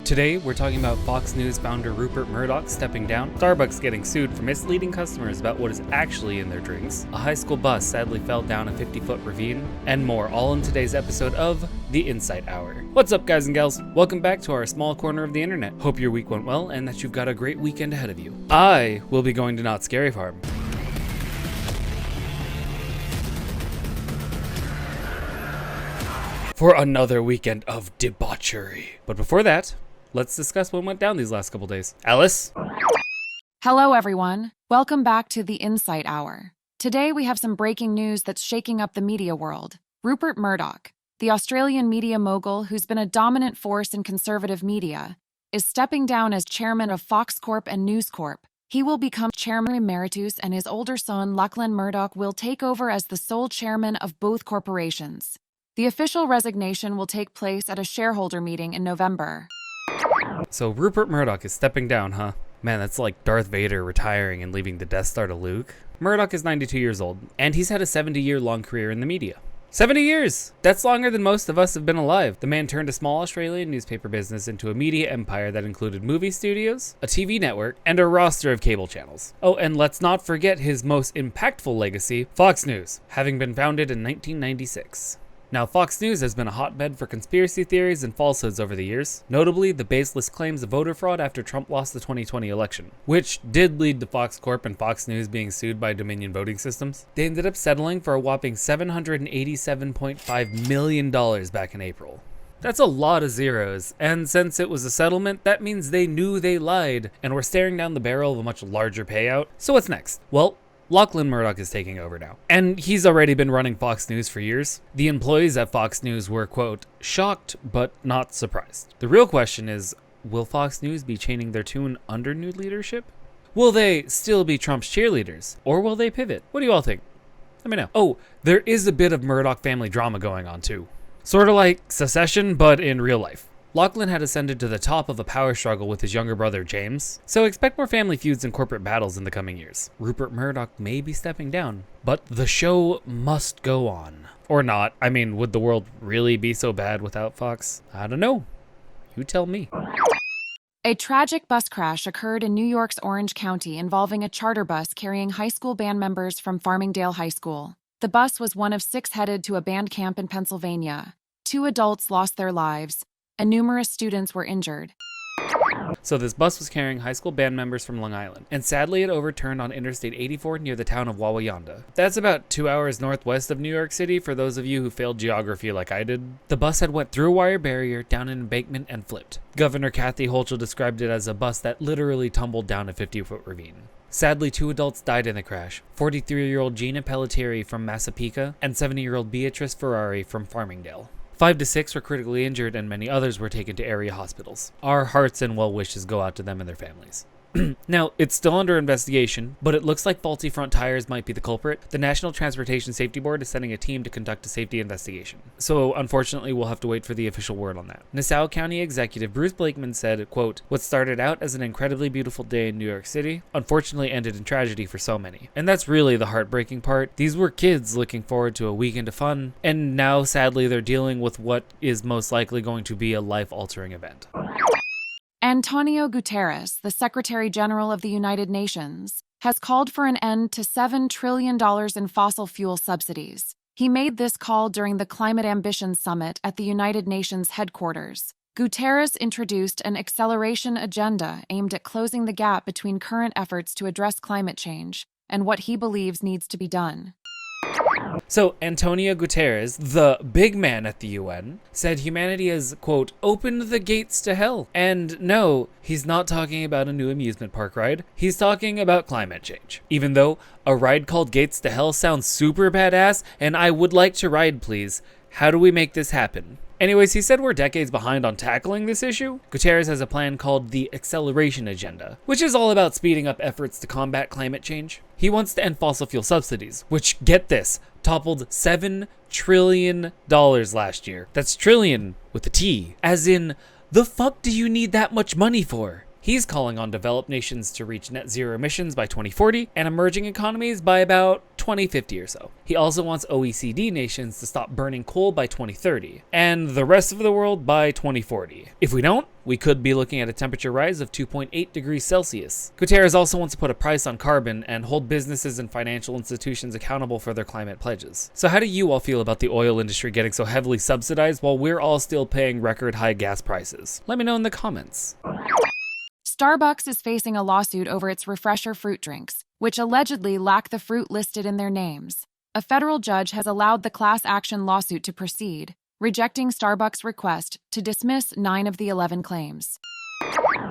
Today, we're talking about Fox News founder Rupert Murdoc stepping down, Starbucks getting sued for misleading customers about what is actually in their drinks, a high school bus sadly fell down a 50-foot ravine, and more, all in today's episode of The Insight Hour. What's up, guys and gals? Welcome back to our small corner of the internet. Hope your week went well and that you've got a great weekend ahead of you. I will be going to Knott's Scary Farm. For another weekend of debauchery. But before that, let's discuss what went down these last couple days. Alice? Hello, everyone. Welcome back to the Insight Hour. Today, we have some breaking news that's shaking up the media world. Rupert Murdoc, the Australian media mogul who's been a dominant force in conservative media, is stepping down as chairman of Fox Corp and News Corp. He will become chairman emeritus, and his older son, Lachlan Murdoc, will take over as the sole chairman of both corporations. The official resignation will take place at a shareholder meeting in November. So Rupert Murdoc is stepping down, huh? Man, that's like Darth Vader retiring and leaving the Death Star to Luke. Murdoc is 92 years old, and he's had a 70-year-long career in the media. 70 years! That's longer than most of us have been alive. The man turned a small Australian newspaper business into a media empire that included movie studios, a TV network, and a roster of cable channels. Oh, and let's not forget his most impactful legacy, Fox News, having been founded in 1996. Now, Fox News has been a hotbed for conspiracy theories and falsehoods over the years, notably the baseless claims of voter fraud after Trump lost the 2020 election, which did lead to Fox Corp and Fox News being sued by Dominion Voting Systems. They ended up settling for a whopping $787.5 million back in April. That's a lot of zeros, and since it was a settlement, that means they knew they lied and were staring down the barrel of a much larger payout. So what's next? Well, Lachlan Murdoc is taking over now, and he's already been running Fox News for years. The employees at Fox News were, quote, shocked but not surprised. The real question is, will Fox News be chaining their tune under new leadership? Will they still be Trump's cheerleaders, or will they pivot? What do you all think? Let me know. Oh, there is a bit of Murdoch family drama going on too. Sort of like Succession, but in real life. Lachlan had ascended to the top of a power struggle with his younger brother, James, so expect more family feuds and corporate battles in the coming years. Rupert Murdoc may be stepping down, but the show must go on. Or not. I mean, would the world really be so bad without Fox? I don't know. You tell me. A tragic bus crash occurred in New York's Orange County involving a charter bus carrying high school band members from Farmingdale High School. The bus was one of 6 headed to a band camp in Pennsylvania. 2 adults lost their lives, and numerous students were injured. So this bus was carrying high school band members from Long Island, and sadly it overturned on Interstate 84 near the town of Wawayanda. That's about 2 hours northwest of New York City for those of you who failed geography like I did. The bus had went through a wire barrier, down an embankment, and flipped. Governor Kathy Hochul described it as a bus that literally tumbled down a 50-foot ravine. Sadly, 2 adults died in the crash, 43-year-old Gina Pelletieri from Massapequa and 70-year-old Beatrice Ferrari from Farmingdale. 5 to 6 were critically injured and many others were taken to area hospitals. Our hearts and well wishes go out to them and their families. Now, it's still under investigation, but it looks like faulty front tires might be the culprit. The National Transportation Safety Board is sending a team to conduct a safety investigation. So, unfortunately, we'll have to wait for the official word on that. Nassau County Executive Bruce Blakeman said, quote, what started out as an incredibly beautiful day in New York City, unfortunately ended in tragedy for so many. And that's really the heartbreaking part. These were kids looking forward to a weekend of fun, and now, sadly, they're dealing with what is most likely going to be a life-altering event. Antonio Guterres, the Secretary General of the United Nations, has called for an end to $7 trillion in fossil fuel subsidies. He made this call during the Climate Ambition Summit at the United Nations headquarters. Guterres introduced an acceleration agenda aimed at closing the gap between current efforts to address climate change and what he believes needs to be done. So, Antonio Guterres, the big man at the UN, said humanity has, quote, opened the gates to hell. And no, he's not talking about a new amusement park ride. He's talking about climate change. Even though a ride called Gates to Hell sounds super badass, and I would like to ride, please. How do we make this happen? Anyways, he said we're decades behind on tackling this issue. Guterres has a plan called the Acceleration Agenda, which is all about speeding up efforts to combat climate change. He wants to end fossil fuel subsidies, which, get this, toppled $7 trillion last year. That's trillion with a T. As in, the fuck do you need that much money for? He's calling on developed nations to reach net zero emissions by 2040 and emerging economies by about 2050 or so. He also wants OECD nations to stop burning coal by 2030, and the rest of the world by 2040. If we don't, we could be looking at a temperature rise of 2.8 degrees Celsius. Guterres also wants to put a price on carbon and hold businesses and financial institutions accountable for their climate pledges. So how do you all feel about the oil industry getting so heavily subsidized while we're all still paying record high gas prices? Let me know in the comments. Starbucks is facing a lawsuit over its refresher fruit drinks, which allegedly lack the fruit listed in their names. A federal judge has allowed the class action lawsuit to proceed, rejecting Starbucks' request to dismiss 9 of the 11 claims.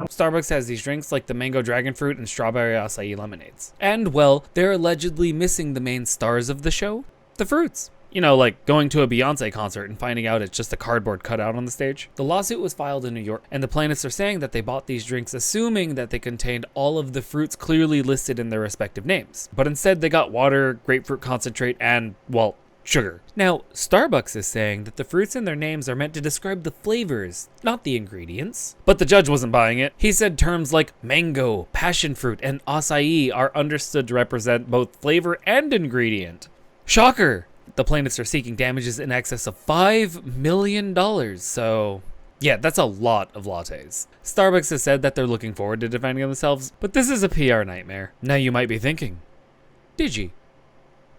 Starbucks has these drinks like the mango dragon fruit and strawberry acai lemonades. And, well, they're allegedly missing the main stars of the show, the fruits. You know, like going to a Beyonce concert and finding out it's just a cardboard cutout on the stage. The lawsuit was filed in New York, and the plaintiffs are saying that they bought these drinks assuming that they contained all of the fruits clearly listed in their respective names. But instead they got water, grapefruit concentrate, and, well, sugar. Now, Starbucks is saying that the fruits in their names are meant to describe the flavors, not the ingredients. But the judge wasn't buying it. He said terms like mango, passion fruit, and acai are understood to represent both flavor and ingredient. Shocker! The plaintiffs are seeking damages in excess of $5 million, so yeah, that's a lot of lattes. Starbucks has said that they're looking forward to defending themselves, but this is a PR nightmare. Now you might be thinking, Digi,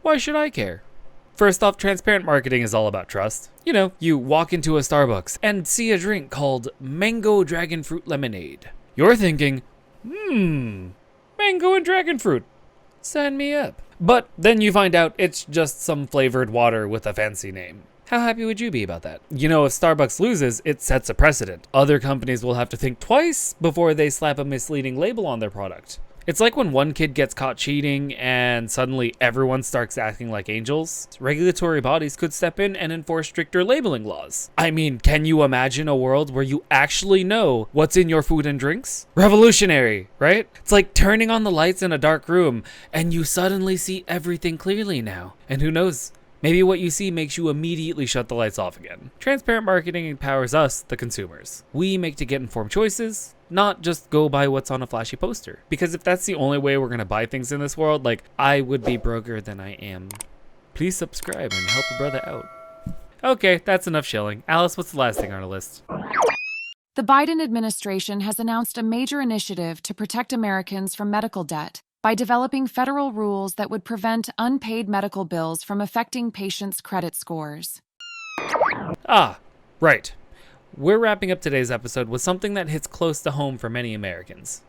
why should I care? First off, transparent marketing is all about trust. You know, you walk into a Starbucks and see a drink called Mango Dragon Fruit Lemonade. You're thinking, mango and dragon fruit, sign me up. But then you find out it's just some flavored water with a fancy name. How happy would you be about that? You know, if Starbucks loses, it sets a precedent. Other companies will have to think twice before they slap a misleading label on their product. It's like when one kid gets caught cheating and suddenly everyone starts acting like angels. Regulatory bodies could step in and enforce stricter labeling laws. I mean, can you imagine a world where you actually know what's in your food and drinks? Revolutionary, right? It's like turning on the lights in a dark room and you suddenly see everything clearly now. And who knows? Maybe what you see makes you immediately shut the lights off again. Transparent marketing empowers us, the consumers. We make to get informed choices, not just go by what's on a flashy poster. Because if that's the only way we're gonna buy things in this world, like, I would be broker than I am. Please subscribe and help a brother out. Okay, that's enough shilling. Alice, what's the last thing on our list? The Biden administration has announced a major initiative to protect Americans from medical debt by developing federal rules that would prevent unpaid medical bills from affecting patients' credit scores. Ah, right. We're wrapping up today's episode with something that hits close to home for many Americans.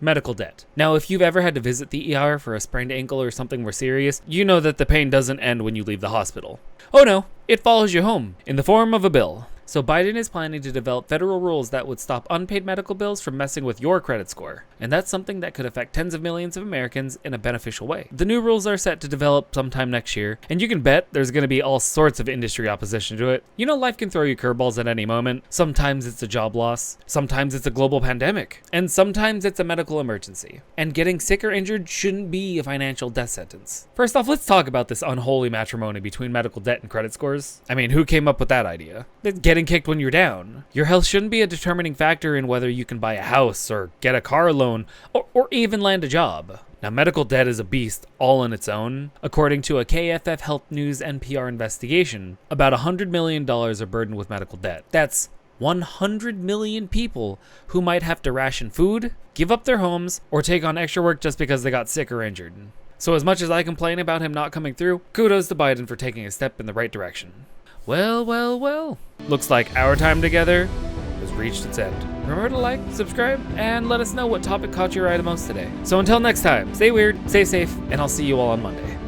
Medical debt. Now, if you've ever had to visit the ER for a sprained ankle or something more serious, you know that the pain doesn't end when you leave the hospital. Oh no, it follows you home in the form of a bill. So Biden is planning to develop federal rules that would stop unpaid medical bills from messing with your credit score. And that's something that could affect tens of millions of Americans in a beneficial way. The new rules are set to develop sometime next year, and you can bet there's going to be all sorts of industry opposition to it. You know, life can throw you curveballs at any moment. Sometimes it's a job loss, sometimes it's a global pandemic, and sometimes it's a medical emergency. And getting sick or injured shouldn't be a financial death sentence. First off, let's talk about this unholy matrimony between medical debt and credit scores. I mean, who came up with that idea? Getting kicked when you're down. Your health shouldn't be a determining factor in whether you can buy a house or get a car loan or even land a job. Now, medical debt is a beast all on its own. According to a KFF Health News NPR investigation, about $100 million are burdened with medical debt. That's 100 million people who might have to ration food, give up their homes, or take on extra work just because they got sick or injured. So as much as I complain about him not coming through, kudos to Biden for taking a step in the right direction. Well, well, well. Looks like our time together has reached its end. Remember to like, subscribe, and let us know what topic caught your eye the most today. So until next time, stay weird, stay safe, and I'll see you all on Monday.